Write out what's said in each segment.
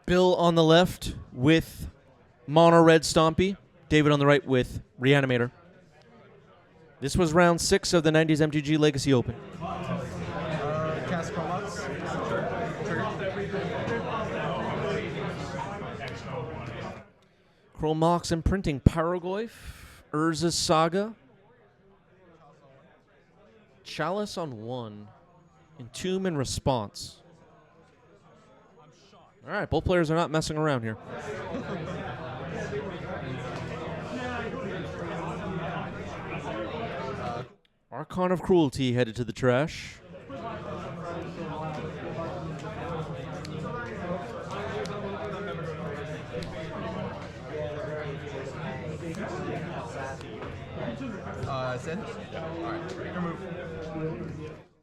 Bill on the left with Mono Red Stompy. David on the right with Reanimator. This was round 6 of the 90s MTG Legacy Open. Cast climax. Chromox Imprinting Paragoyf. Urza's Saga. Chalice on 1. Entomb in response. All right, both players are not messing around here. Archon of Cruelty headed to the trash. Send. Alright, remove.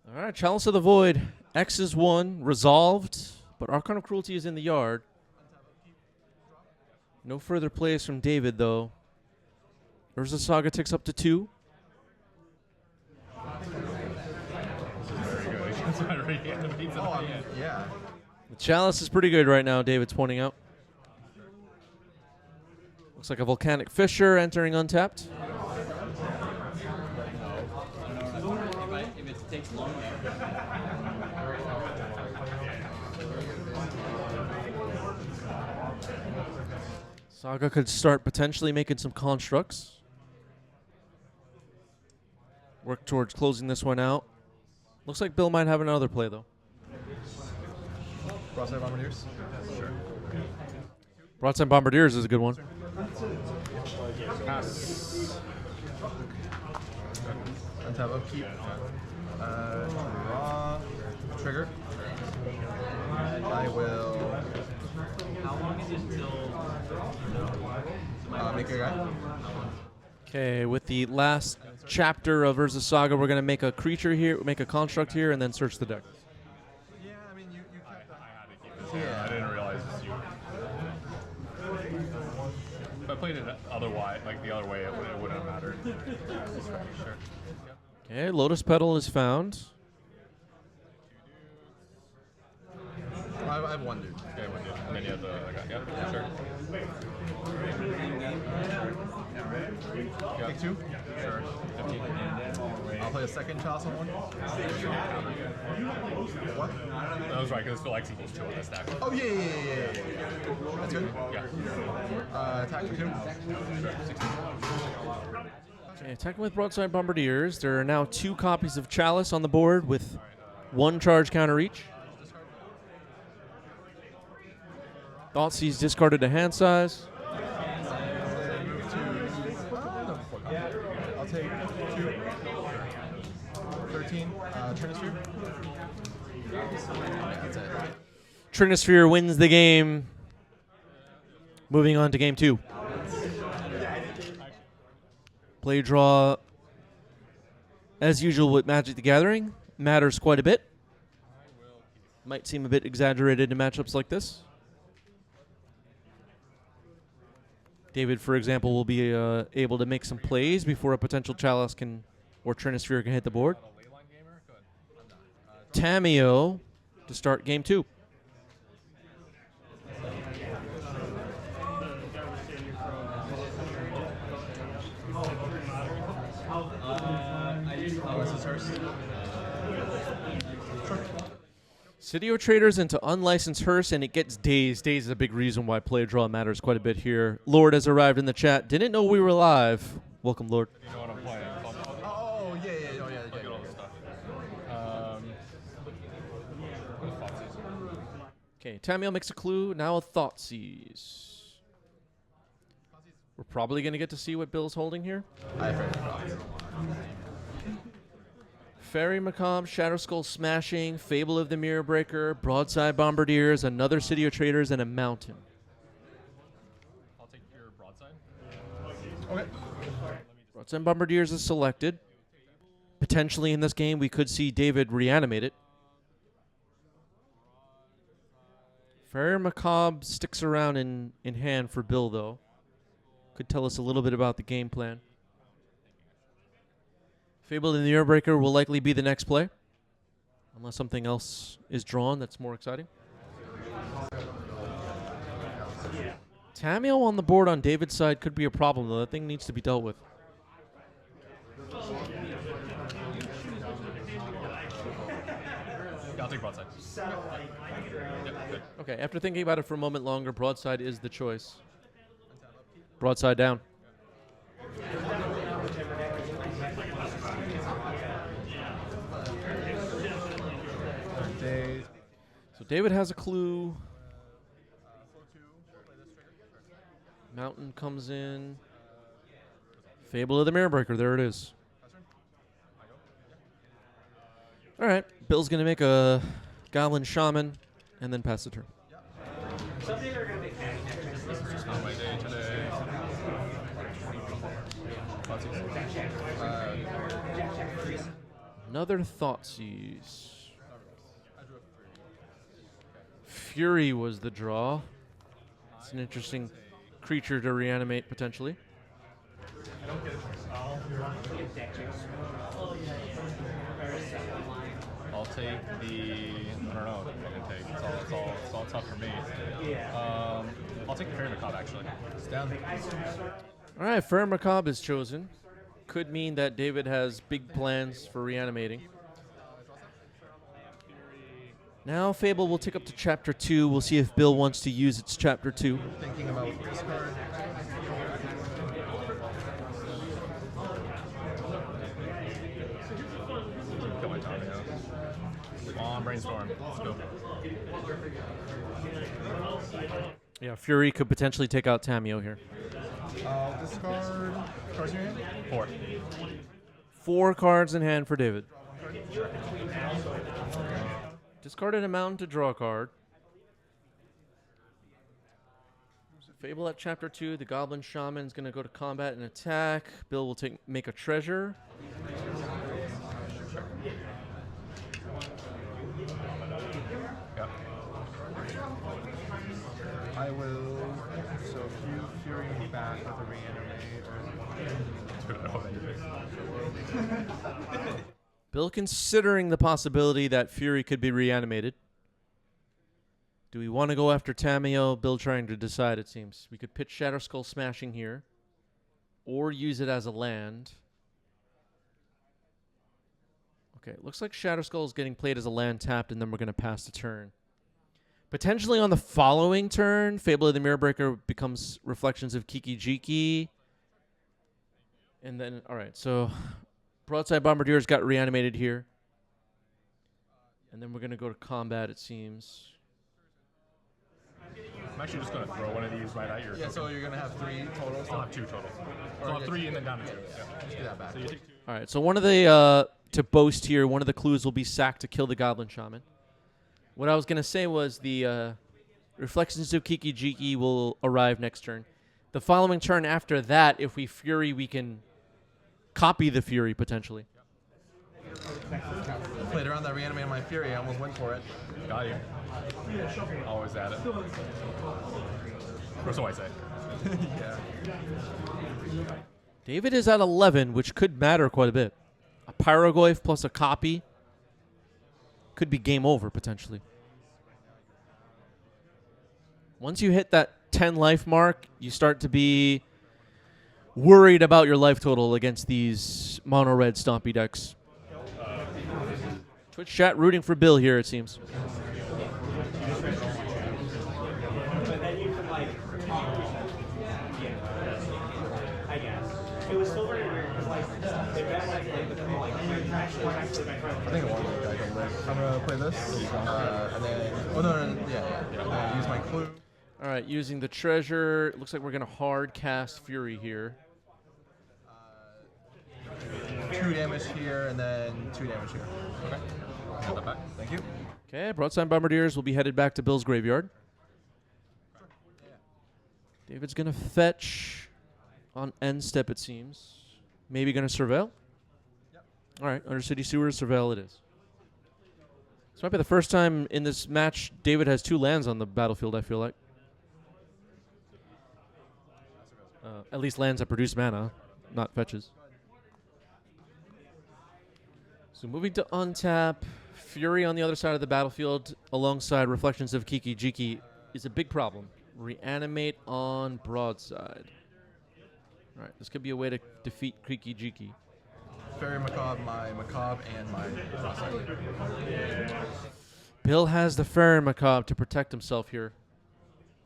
All right, Chalice of the Void. X is 1, resolved, but Archon of Cruelty is in the yard. No further plays from David, though. Urza Saga ticks up to 2. Yeah. The Chalice is pretty good right now, David's pointing out. Looks like a Volcanic Fissure entering untapped. Saga could start potentially making some constructs. Work towards closing this one out. Looks like Bill might have another play, though. Broadside Bombardiers? Sure. Broadside Bombardiers is a good one. Pass. Untap upkeep. Draw. Trigger. I will. How long is it until. Make a guy. Okay, with the last chapter of Urza Saga, we're going to make a creature here, make a construct here, and then search the deck. Yeah, I mean, you kept that. I had to keep it. Yeah. I didn't realize it's you. If I played it otherwise, like the other way, it wouldn't have mattered. Sure. Okay, Lotus Petal is found. I have one dude. Okay, one dude. And then you have the other guy. Yeah, sure. Take 2? Sure. 15. I'll play a second Chalice on 1. What? That was right, because still X equals 2 on this stack. Oh, yeah. That's good. Yeah. Attack for 2. Okay, attacking with Broadside Bombardiers. There are now 2 copies of Chalice on the board with 1 charge counter each. Thoughtseize discarded to hand size. I'll take 2. 13. Trinisphere. That's it. Trinisphere wins the game. Moving on to game 2. Play draw, as usual with Magic the Gathering, matters quite a bit. Might seem a bit exaggerated in matchups like this. David, for example, will be able to make some plays before a potential Chalice can, or Trinisphere can hit the board. Tamiyo to start game 2. Sitio Traders into unlicensed hearse, and it gets dazed. Dazed is a big reason why play draw matters quite a bit here. Lord has arrived in the chat. Didn't know we were live. Welcome, Lord. You know what I'm playing. Oh, yeah. Look at all this stuff. Okay, Tamiyo makes a clue. Now a Thoughtseize. We're probably going to get to see what Bill's holding here. I have Thoughts. Fairy Macabre, Shadow Skull Smashing, Fable of the Mirror Breaker, Broadside Bombardiers, another Sitio Traders, and a Mountain. I'll take your broadside. Okay. Broadside Bombardiers is selected. Potentially in this game, we could see David reanimate it. Fairy Macabre sticks around in hand for Bill, though. Could tell us a little bit about the game plan. Fable of the Mirror Breaker will likely be the next play, unless something else is drawn that's more exciting. Tameo on the board on David's side could be a problem, though. That thing needs to be dealt with. I'll take broadside. Yep, good. Okay, after thinking about it for a moment longer, broadside is the choice. Broadside down. So David has a clue. Mountain comes in. Fable of the Mirror Breaker. There it is. All right. Bill's going to make a Goblin Shaman and then pass the turn. This is just not my day today. Another Thoughtseize. Fury was the draw. It's an interesting creature to reanimate potentially. I'll take the. I don't know what I'm gonna take. It's all tough for me. I'll take the Fairy Macabre actually. It's down. All right, Fair Macabre is chosen. Could mean that David has big plans for reanimating. Now Fable will take up to Chapter 2. We'll see if Bill wants to use its Chapter 2. Thinking about this card. Kill my Tameo. Come on, brainstorm. Let's go. Yeah, Fury could potentially take out Tameo here. Discard cards in your hand. 4. 4 cards in hand for David. Discarded a mountain to draw a card. Fable at Chapter 2. The Goblin Shaman is going to go to combat and attack. Bill will make a treasure. Yep. I will. So Fury back with a reanimate. Bill considering the possibility that Fury could be reanimated. Do we want to go after Tameo? Bill trying to decide, it seems. We could pitch Shatter Skull Smashing here. Or use it as a land. Okay, it looks like Shatter Skull is getting played as a land tapped, and then we're going to pass the turn. Potentially on the following turn, Fable of the Mirror Breaker becomes Reflections of Kiki Jiki. And then, all right, so Broadside Bombardiers got reanimated here. And then we're going to go to combat, it seems. I'm actually just going to throw one of these right at your. Yeah, so you're going to have 3 total. I'll have 2 total. So I'll have 3 and then down to 2. Yeah. Just do that back. So you take 2. All right, so one of the, to boast here, one of the clues will be sack to kill the Goblin Shaman. What I was going to say was the Reflections of Kiki Jiki will arrive next turn. The following turn after that, if we Fury, we can copy the Fury, potentially. Played around that reanimated my Fury. I almost went for it. Got you. Always at it. Or so I say. Yeah. David is at 11, which could matter quite a bit. A Pyrogoyf plus a copy could be game over, potentially. Once you hit that 10 life mark, you start to be worried about your life total against these mono-red Stompy decks. Twitch chat rooting for Bill here, it seems. But then you can like, I guess. It was still very weird because like they bet like the like actually my friend. I think I want to go live. I'm going to play this. And then. Oh, no. Yeah. Use my clue. All right, using the treasure. It looks like we're going to hard cast Fury here. 2 damage here and then 2 damage here. Okay. Got that back. Thank you. Okay, Broadside Bombardiers will be headed back to Bill's graveyard. David's going to fetch on end step, it seems. Maybe going to surveil? Yep. All right, Undercity Sewers, surveil it is. This might be the first time in this match David has 2 lands on the battlefield, I feel like. At least lands that produce mana, not fetches. So moving to untap, Fury on the other side of the battlefield alongside Reflections of Kiki Jiki is a big problem. Reanimate on broadside. All right, this could be a way to defeat Creaky Jeeky. Fairy Macabre, my Macabre, and my Broadside. Bill has the Fairy Macabre to protect himself here.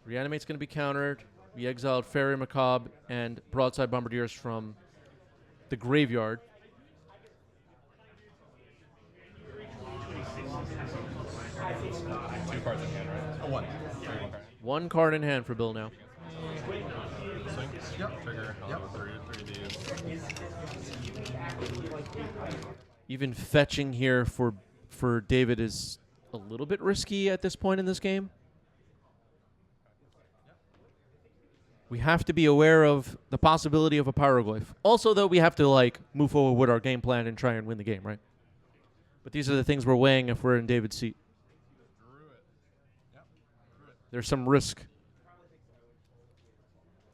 Reanimate's going to be countered. We exiled Fairy Macabre and Broadside Bombardiers from the graveyard. Two cards in hand, right? One. One card in hand for Bill now. Swing. Yep. Trigger. I'll Yep. do three of these. Even fetching here for David is a little bit risky at this point in this game. We have to be aware of the possibility of a Pyroglyph. Also, though, we have to like move forward with our game plan and try and win the game, right? But these are the things we're weighing if we're in David's seat. There's some risk.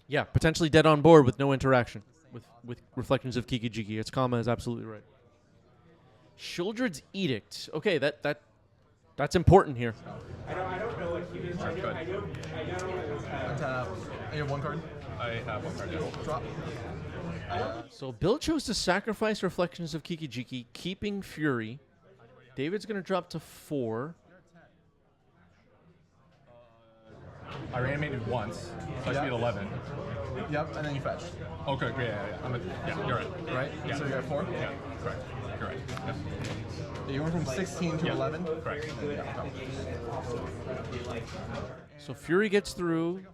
Yeah, potentially dead on board with no interaction with Reflections of Kiki Jiki. Its comma is absolutely right. Shieldred's Edict. Okay, that's important here. I don't know what he is. I know. Untap. You have one card. I have one card. Yeah. Drop. So Bill chose to sacrifice Reflections of Kiki Jiki, keeping Fury. David's going to drop to 4. I reanimated once, so I should be at 11. Yep, and then you fetch. Okay, great. Yeah, you're right. Right? Yeah. So you're at 4? Yeah, correct. You're right. Yep. You went from 16 to Yeah. 11? Correct. Yeah. So Fury gets through.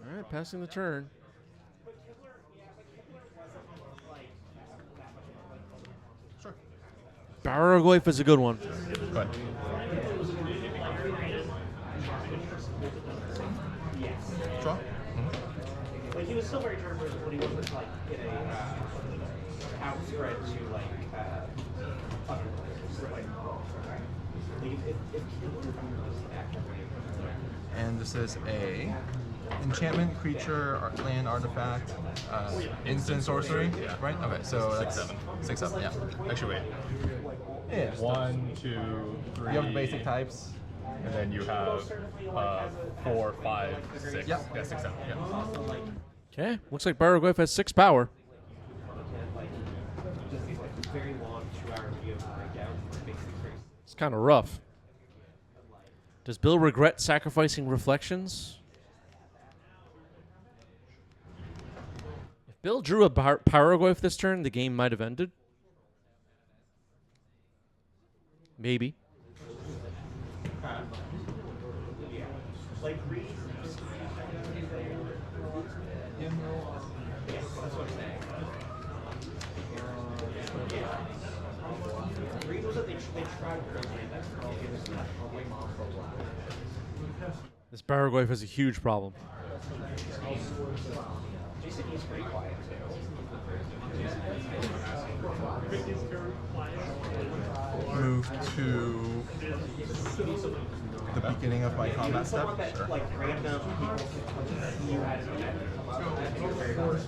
All right, passing the turn. Sure. Baraglyph is a good one. Go ahead. Draw. Like he was still very turn when he wasn't like in a outspread to like other players. So, like if And this is a enchantment, creature, land, artifact, instant sorcery, right? Okay, so that's 6, 7, yeah. Actually, wait. Yeah. 1, 2, 3. You have basic types. And then you have 4, 5, 6. Yep. Yeah, 6, 7. Yeah. Okay, looks like Baraglyph has 6 power. very long 2-hour video breakdown for basic traits. It's kind of rough. Does Bill regret sacrificing Reflections? If Bill drew a Pyroglyph this turn, the game might have ended. Maybe. Yeah. Like Reed. Yeah, that's what I'm saying. Reed was that they tried earlier. That's probably give us a way more for a while. This Baraglyph is a huge problem. Jason is pretty quiet too. Move to the beginning of my combat step. Sure. Like random people you had very loud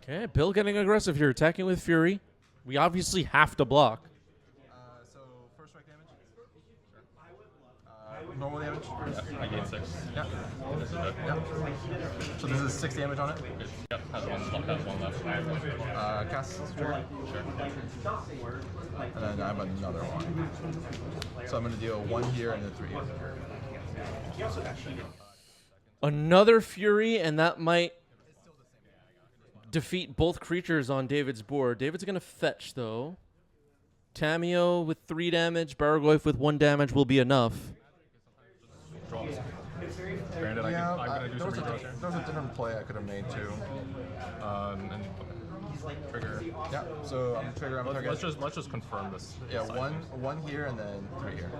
Okay, Bill getting aggressive here, attacking with Fury. We obviously have to block. So first strike damage. Normal damage. I gain 6. Yeah. This is it. Yeah. So this is 6 damage on it. Yep, has one left. Cast trigger. Sure. And then I have another one. So I'm going to deal 1 here and then 3 here. Another Fury, and that might defeat both creatures on David's board. David's going to fetch, though. Tameo with 3 damage, Baraglyph with 1 damage will be enough. Draws. Granted, Yeah, I'm going to do there was some redraws here. a different play I could have made too. And trigger. Yeah, so I'm trigger. I'm target. Let's just confirm this. Yeah, one here and then 3 here.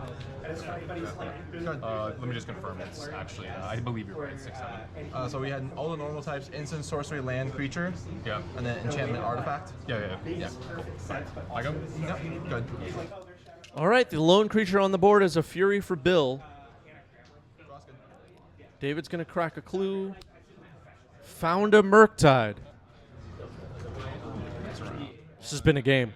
Good. Let me just confirm it's actually. I believe you're right. 6, 7. So we had all the normal types: instant, sorcery, land, creature, Yeah. and then enchantment, artifact. Yeah. Yeah. I go. Yep. Good. All right, the lone creature on the board is a Fury for Bill. David's going to crack a clue. Found a Murktide. This has been a game.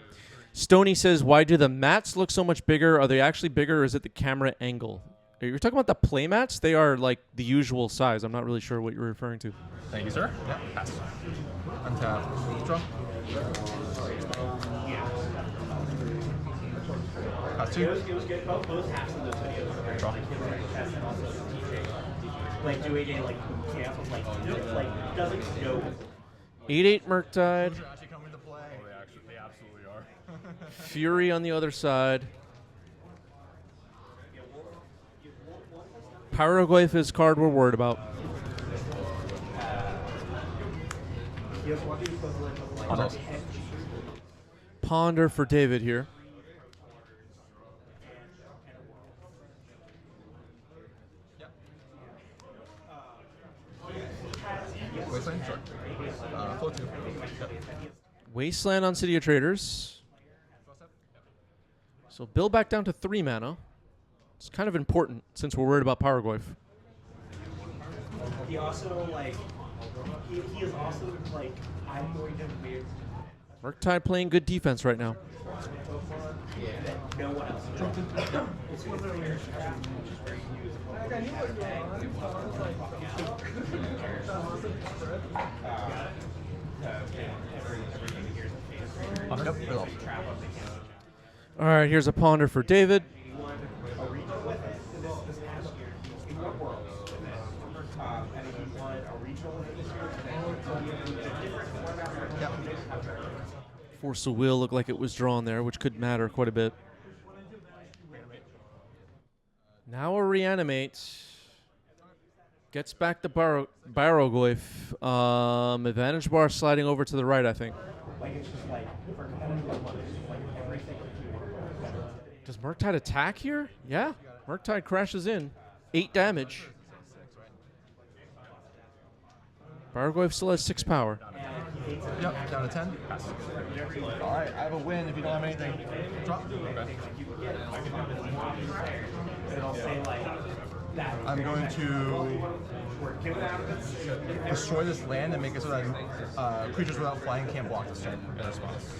Stony says, why do the mats look so much bigger? Are they actually bigger, or is it the camera angle? You're talking about the play mats? They are like the usual size. I'm not really sure what you're referring to. Thank you, sir. Yeah. Pass. Untap. Draw. Pass 2. It was good. Both halves of those videos were very Draw. chess and also TJ. Like doing a like camp, like doesn't know. 8-8 Murktide. Those are actually coming to play. They absolutely are. Fury on the other side. Pyroglyph is card we're worried about. He has one the equivalent of like Almost. 10 Ponder for David here. Wasteland? Sure. Flow 2. Yep. Wasteland on City of Traders. So Bill back down to 3 mana. It's kind of important since we're worried about Pyroglyph. He also like he is also like I'm going to win Murktide playing good defense right now. that no one else is. Yep. Real off. All right, here's a Ponder for David. Yep. Force of Will looked like it was drawn there, which could matter quite a bit. Now a Reanimate. Gets back the Pyroglyph. Advantage bar sliding over to the right, I think. Like it's just like for competitive ones, like everything. Does Murktide attack here? Yeah. Murktide crashes in. 8 damage. Pyroglyph still has 6 power. Yep. Down to 10. Pass. Alright, I have a win if you don't have anything. Drop. Okay. It'll say like that. I'm going to destroy this land and make it so that creatures without flying can't block this turn. In response.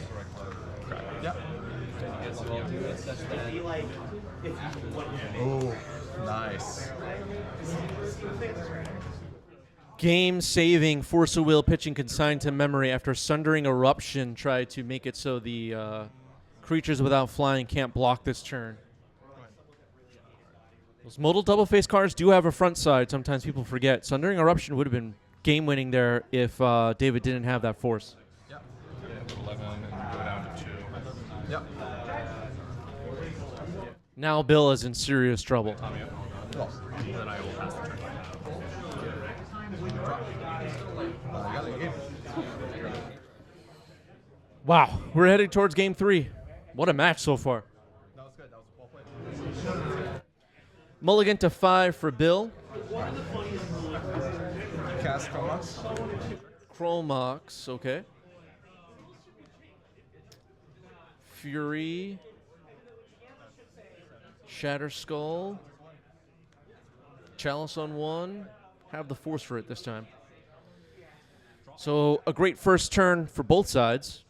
Yep. It'd be like if you want Oh, nice. Game saving Force of Will pitching consigned to memory after Sundering Eruption tried to make it so the creatures without flying can't block this turn. Those modal double face cards do have a front side. Sometimes people forget. Sundering Eruption would have been game winning there if David didn't have that force. Yep. 11 and go down to 2. Yep. Now Bill is in serious trouble. Tommy up. Well, Then I will pass the turn. drop. You got it. You gave. Wow, we're heading towards game 3. What a match so far. That was good. That was well played. Mulligan to 5 for Bill. Cast Chromox. Chromox, okay. Fury. Shatter Skull. Chalice on 1. Have the force for it this time. So a great first turn for both sides.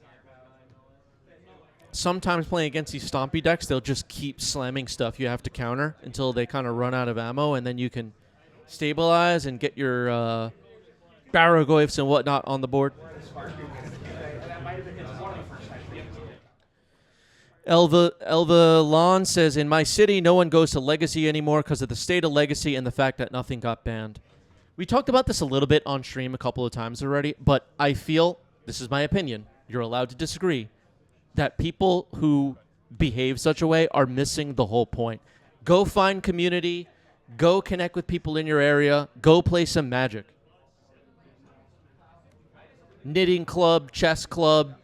Sometimes playing against these Stompy decks, they'll just keep slamming stuff you have to counter until they kind of run out of ammo, and then you can stabilize and get your Barrowglyphs and whatnot on the board. Elva Lon says, in my city, no one goes to Legacy anymore because of the state of Legacy and the fact that nothing got banned. We talked about this a little bit on stream a couple of times already, but I feel, this is my opinion, you're allowed to disagree, that people who behave such a way are missing the whole point. Go find community, go connect with people in your area, go play some Magic. Knitting club, chess club,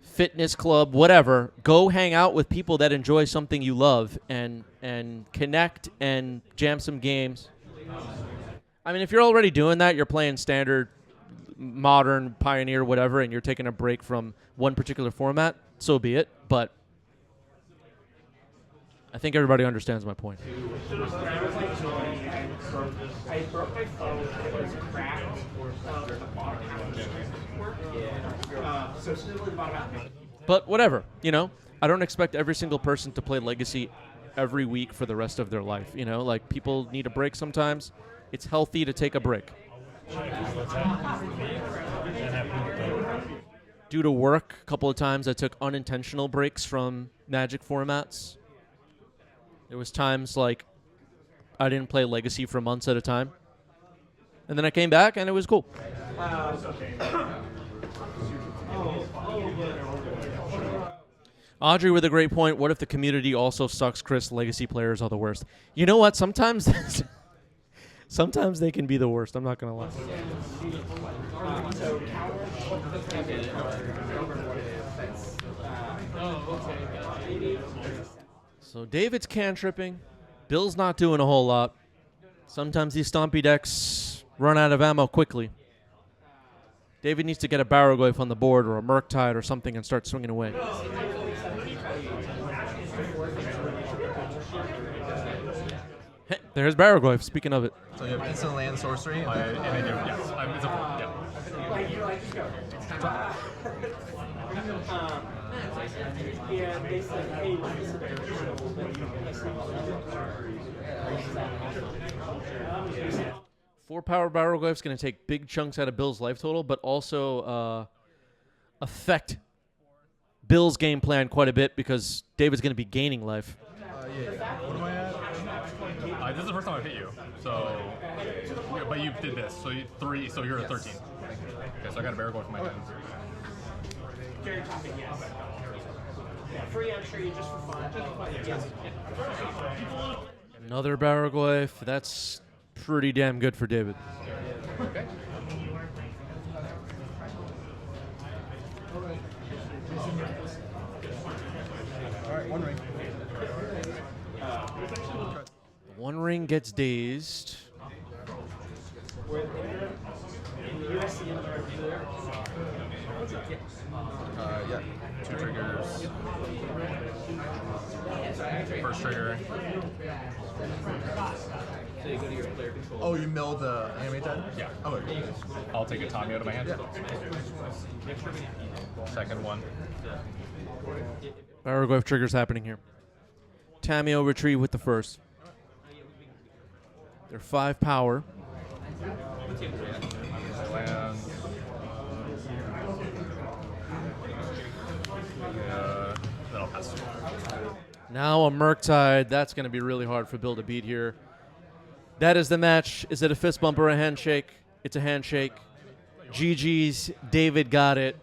fitness club, whatever. Go hang out with people that enjoy something you love and connect and jam some games. I mean, if you're already doing that, you're playing standard, modern, pioneer, whatever, and you're taking a break from one particular format, so be it. But I think everybody understands my point. I broke my phone and it was cracked. The bottom half of the screen worked. So still the bottom half. But whatever, you know. I don't expect every single person to play Legacy every week for the rest of their life, you know. Like, people need a break sometimes. It's healthy to take a break. Due to work, a couple of times I took unintentional breaks from Magic formats. There was times like I didn't play Legacy for months at a time. And then I came back and it was cool. Audrey with a great point. What if the community also sucks, Chris? Legacy players are the worst. You know what? Sometimes sometimes they can be the worst. I'm not going to lie. So David's cantripping. Bill's not doing a whole lot. Sometimes these Stompy decks run out of ammo quickly. David needs to get a Barrowglyph on the board or a Murktide or something and start swinging away. Hey, there's Barrowglyph, speaking of it. So you have instant land sorcery. It's a, yeah. Yeah, they said, hey, Four power Barrowglyph's going to take big chunks out of Bill's life total, but also affect Bill's game plan quite a bit because David's going to be gaining life. What am I at? This is the first time I've hit you. So, but you did this. So 3. So you're at 13. Okay, so I got a barrel going for my hand. Very topic, yes. Yeah, free, I'm sure you just for fun. Yes. Another Barrowglyph. That's pretty damn good for David. Okay. All right, one ring. One ring gets dazed. Yeah. 2 triggers. First trigger. Oh, you milled the animate that? Yeah. Oh, okay. I'll take a Tommy out of my hand. Second one. Barrowglyph triggers happening here. Tameo retrieve with the first. They're 5 power. Land. Then I'll pass. Now a Murktide. That's going to be really hard for Bill to beat here. That is the match. Is it a fist bump or a handshake? It's a handshake. GG's. David got it.